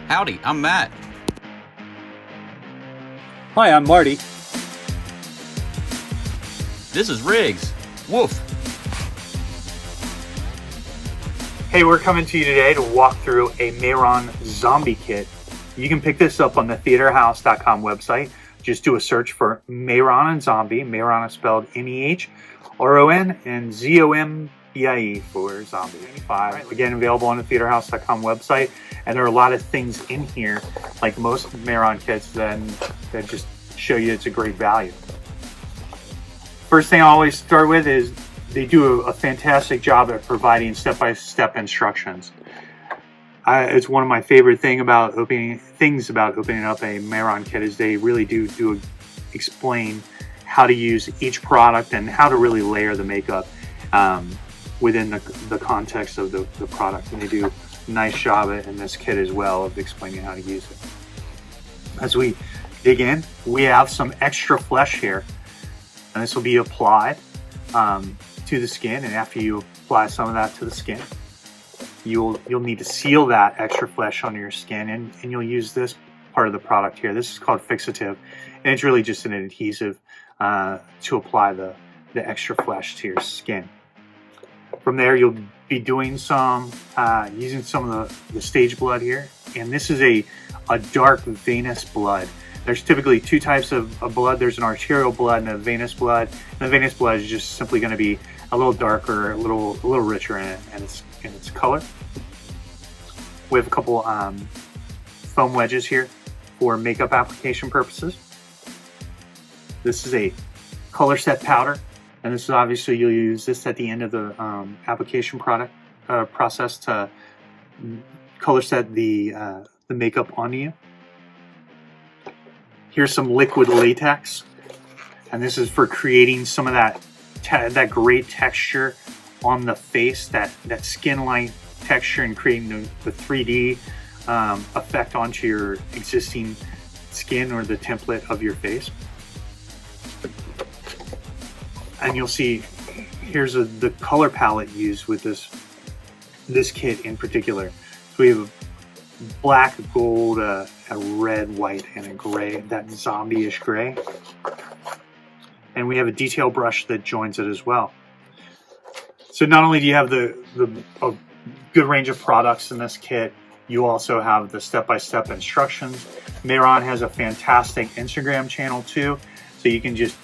Howdy, I'm Matt. Hi, I'm Marty. This is Riggs. Woof. Hey, we're coming to you today to walk through a Mehron Zombie Kit. You can pick this up on the theaterhouse.com website. Just do a search for Mehron and Zombie. Mehron is spelled M-E-H-R-O-N and Z-O-M-B-I-E for zombie. Again, available on the theaterhouse.com website. And there are a lot of things in here, like most Mehron kits, that just show you it's a great value. First thing I always start with is they do a fantastic job at providing step-by-step instructions. It's one of my favorite things about opening up a Mehron kit is they really do explain how to use each product and how to really layer the makeup within the context of the product. And they do a nice job in this kit as well of explaining how to use it. As we dig in, we have some extra flesh here, and this will be applied to the skin. And after you apply some of that to the skin, you'll need to seal that extra flesh on your skin, and you'll use this part of the product here. This is called Fixative, and it's really just an adhesive to apply the extra flesh to your skin. From there, you'll be doing using some of the stage blood here, and this is a dark venous blood. There's typically two types of blood. There's an arterial blood and a venous blood. And the venous blood is just simply going to be a little darker, a little richer in its color. We have a couple foam wedges here for makeup application purposes. This is a Colorset powder, and this is obviously you'll use this at the end of the application process to Colorset the makeup onto you. Here's some liquid latex, and this is for creating some of that great texture on the face, that skin-like texture, and creating the 3D effect onto your existing skin or the template of your face. And you'll see here's the color palette used with this kit in particular. So we have black, gold, a red, white, and a gray, that zombie-ish gray. And we have a detail brush that joins it as well. So not only do you have a good range of products in this kit, you also have the step-by-step instructions. Mehron has a fantastic Instagram channel too, so you can just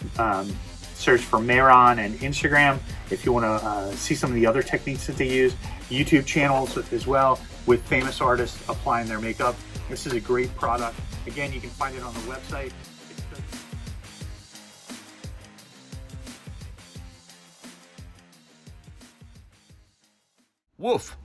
search for Mehron and Instagram if you want to see some of the other techniques that they use. YouTube channels as well, with famous artists applying their makeup. This is a great product. Again, you can find it on the website. Woof.